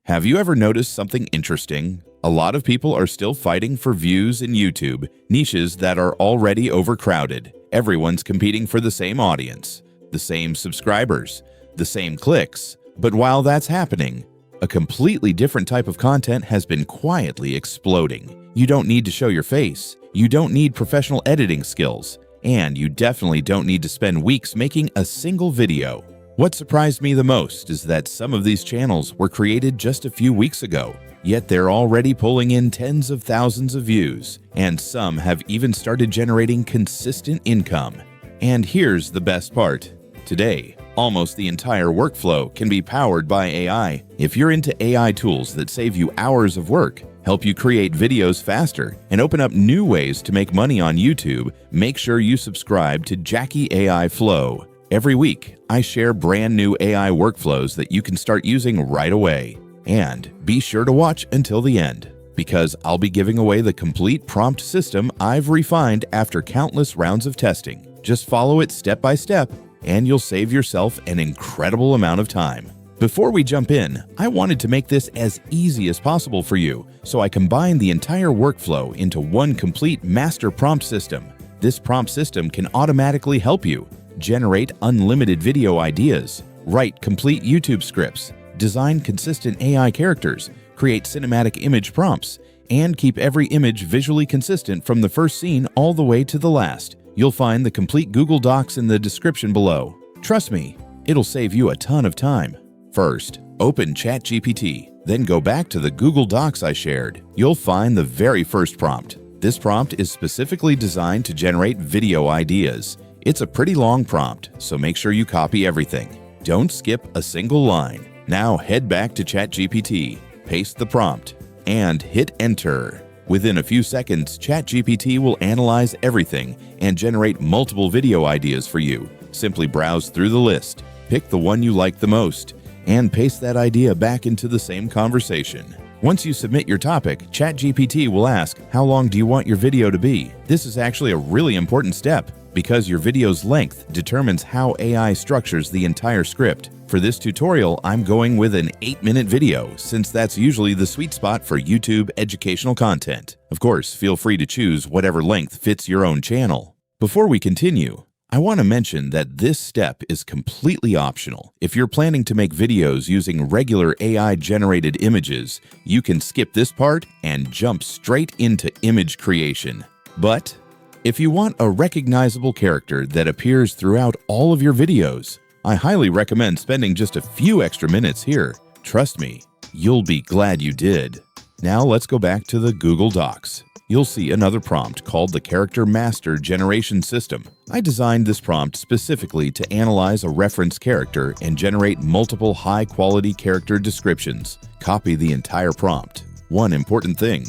Have you ever noticed something interesting? A lot of people are still fighting for views in YouTube, niches that are already overcrowded. Everyone's competing for the same audience, the same subscribers, the same clicks. But while that's happening, a completely different type of content has been quietly exploding. You don't need to show your face, you don't need professional editing skills, and you definitely don't need to spend weeks making a single video. What surprised me the most is that some of these channels were created just a few weeks ago, yet they're already pulling in tens of thousands of views, and some have even started generating consistent income. And here's the best part. Today, almost the entire workflow can be powered by AI. If you're into AI tools that save you hours of work, help you create videos faster, and open up new ways to make money on YouTube, make sure you subscribe to JACKY AI Flow. Every week, I share brand new AI workflows that you can start using right away. And be sure to watch until the end, because I'll be giving away the complete prompt system I've refined after countless rounds of testing. Just follow it step by step, and you'll save yourself an incredible amount of time. Before we jump in, I wanted to make this as easy as possible for you, so I combined the entire workflow into one complete master prompt system. This prompt system can automatically help you generate unlimited video ideas, write complete YouTube scripts, design consistent AI characters, create cinematic image prompts, and keep every image visually consistent from the first scene all the way to the last. You'll find the complete Google Docs in the description below. Trust me, it'll save you a ton of time. First, open ChatGPT, then go back to the Google Docs I shared. You'll find the very first prompt. This prompt is specifically designed to generate video ideas. It's a pretty long prompt, so make sure you copy everything. Don't skip a single line. Now head back to ChatGPT, paste the prompt, and hit enter. Within a few seconds, ChatGPT will analyze everything and generate multiple video ideas for you. Simply browse through the list, pick the one you like the most, and paste that idea back into the same conversation. Once you submit your topic, ChatGPT will ask, how long do you want your video to be? This is actually a really important step, because your video's length determines how AI structures the entire script. For this tutorial, I'm going with an 8-minute video, since that's usually the sweet spot for YouTube educational content. Of course, feel free to choose whatever length fits your own channel. Before we continue, I want to mention that this step is completely optional. If you're planning to make videos using regular AI-generated images, you can skip this part and jump straight into image creation. But if you want a recognizable character that appears throughout all of your videos, I highly recommend spending just a few extra minutes here. Trust me, you'll be glad you did. Now let's go back to the Google Docs. You'll see another prompt called the Character Master Generation System. I designed this prompt specifically to analyze a reference character and generate multiple high-quality character descriptions. Copy the entire prompt. One important thing: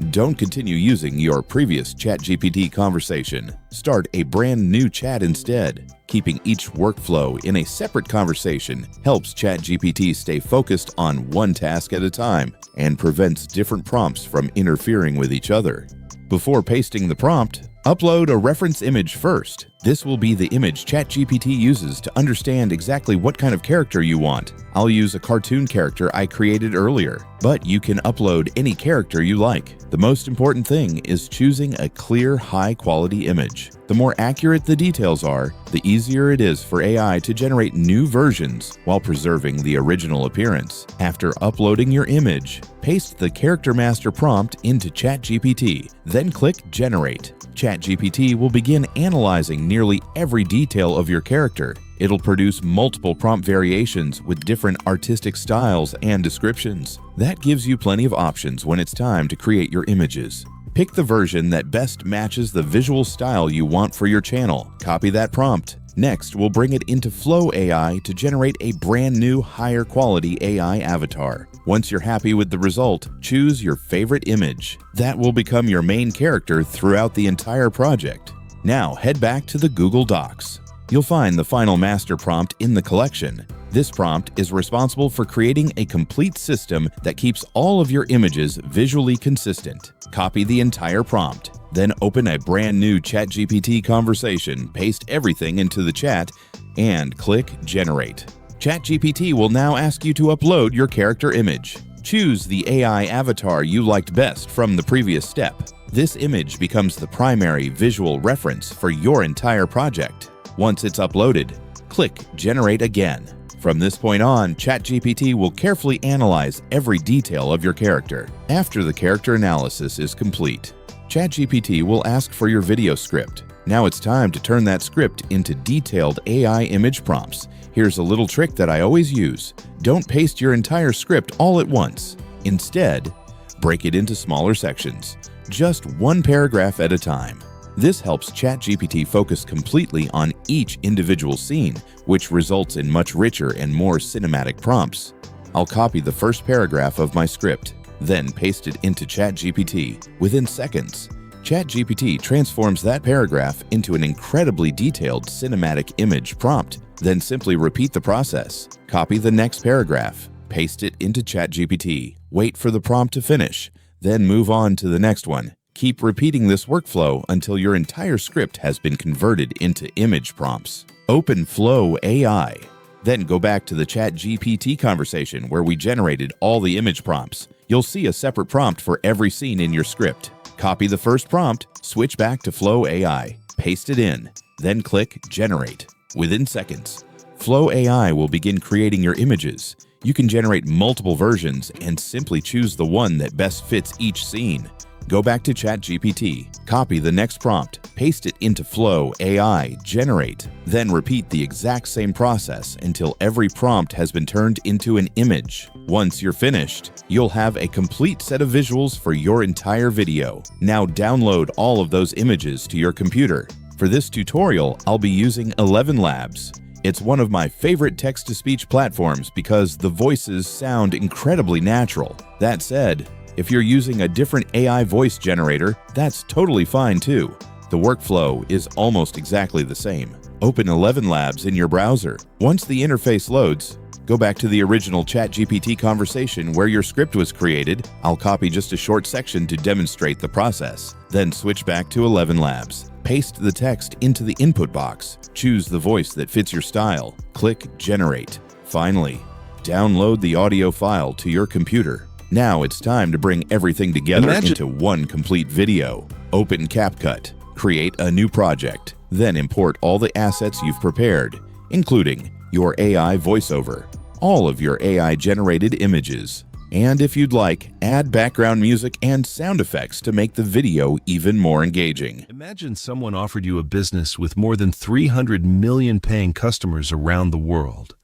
don't continue using your previous ChatGPT conversation. Start a brand new chat instead. Keeping each workflow in a separate conversation helps ChatGPT stay focused on one task at a time and prevents different prompts from interfering with each other. Before pasting the prompt, upload a reference image first. This will be the image ChatGPT uses to understand exactly what kind of character you want. I'll use a cartoon character I created earlier, but you can upload any character you like. The most important thing is choosing a clear, high-quality image. The more accurate the details are, the easier it is for AI to generate new versions while preserving the original appearance. After uploading your image, paste the Character Master prompt into ChatGPT, then click Generate. ChatGPT will begin analyzing nearly every detail of your character. It'll produce multiple prompt variations with different artistic styles and descriptions. That gives you plenty of options when it's time to create your images. Pick the version that best matches the visual style you want for your channel. Copy that prompt. Next, we'll bring it into Flow AI to generate a brand new, higher quality AI avatar. Once you're happy with the result, choose your favorite image. That will become your main character throughout the entire project. Now head back to the Google Docs. You'll find the final master prompt in the collection. This prompt is responsible for creating a complete system that keeps all of your images visually consistent. Copy the entire prompt, then open a brand new ChatGPT conversation, paste everything into the chat, and click Generate. ChatGPT will now ask you to upload your character image. Choose the AI avatar you liked best from the previous step. This image becomes the primary visual reference for your entire project. Once it's uploaded, click Generate Again. From this point on, ChatGPT will carefully analyze every detail of your character. After the character analysis is complete, ChatGPT will ask for your video script. Now it's time to turn that script into detailed AI image prompts. Here's a little trick that I always use. Don't paste your entire script all at once. Instead, break it into smaller sections, just one paragraph at a time. This helps ChatGPT focus completely on each individual scene, which results in much richer and more cinematic prompts. I'll copy the first paragraph of my script, then paste it into ChatGPT. Within seconds, ChatGPT transforms that paragraph into an incredibly detailed cinematic image prompt. Then simply repeat the process. Copy the next paragraph, paste it into ChatGPT, wait for the prompt to finish, then move on to the next one. Keep repeating this workflow until your entire script has been converted into image prompts. Open Flow AI. Then go back to the ChatGPT conversation where we generated all the image prompts. You'll see a separate prompt for every scene in your script. Copy the first prompt, switch back to Flow AI, paste it in, then click Generate. Within seconds, Flow AI will begin creating your images. You can generate multiple versions and simply choose the one that best fits each scene. Go back to ChatGPT, copy the next prompt, paste it into Flow AI, Generate, then repeat the exact same process until every prompt has been turned into an image. Once you're finished, you'll have a complete set of visuals for your entire video. Now download all of those images to your computer. For this tutorial, I'll be using ElevenLabs. It's one of my favorite text-to-speech platforms because the voices sound incredibly natural. That said, if you're using a different AI voice generator, that's totally fine too. The workflow is almost exactly the same. Open ElevenLabs in your browser. Once the interface loads, go back to the original ChatGPT conversation where your script was created. I'll copy just a short section to demonstrate the process. Then switch back to ElevenLabs. Paste the text into the input box. Choose the voice that fits your style. Click Generate. Finally, download the audio file to your computer. Now it's time to bring everything together into one complete video. Open CapCut. Create a new project. Then import all the assets you've prepared, including your AI voiceover, all of your AI-generated images, and if you'd like, add background music and sound effects to make the video even more engaging. Imagine someone offered you a business with more than 300 million paying customers around the world.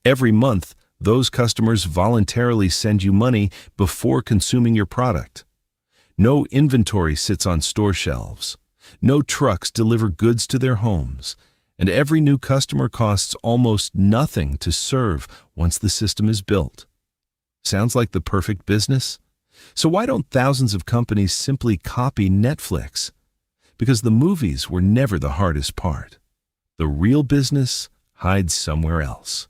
Every month, those customers voluntarily send you money before consuming your product. No inventory sits on store shelves. No trucks deliver goods to their homes. And every new customer costs almost nothing to serve once the system is built. Sounds like the perfect business? So why don't thousands of companies simply copy Netflix? Because the movies were never the hardest part. The real business hides somewhere else.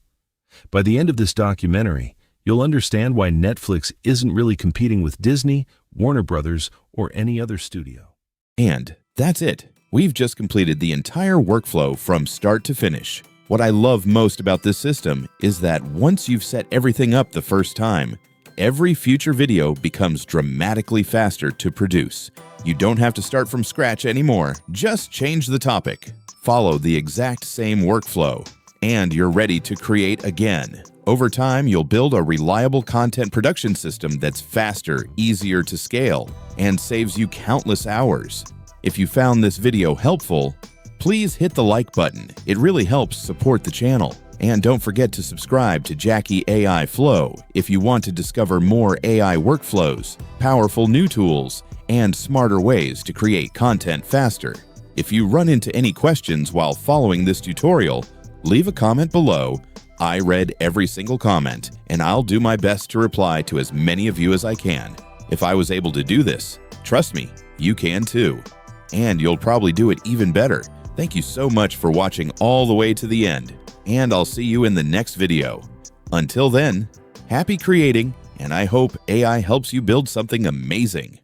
By the end of this documentary, you'll understand why Netflix isn't really competing with Disney, Warner Brothers, or any other studio. And that's it. We've just completed the entire workflow from start to finish. What I love most about this system is that once you've set everything up the first time, every future video becomes dramatically faster to produce. You don't have to start from scratch anymore. Just change the topic. Follow the exact same workflow, and you're ready to create again. Over time, you'll build a reliable content production system that's faster, easier to scale, and saves you countless hours. If you found this video helpful, please hit the like button. It really helps support the channel. And don't forget to subscribe to JACKY AI Flow if you want to discover more AI workflows, powerful new tools, and smarter ways to create content faster. If you run into any questions while following this tutorial, leave a comment below. I read every single comment, and I'll do my best to reply to as many of you as I can. If I was able to do this, trust me, you can too. And you'll probably do it even better. Thank you so much for watching all the way to the end, and I'll see you in the next video. Until then, happy creating, and I hope AI helps you build something amazing.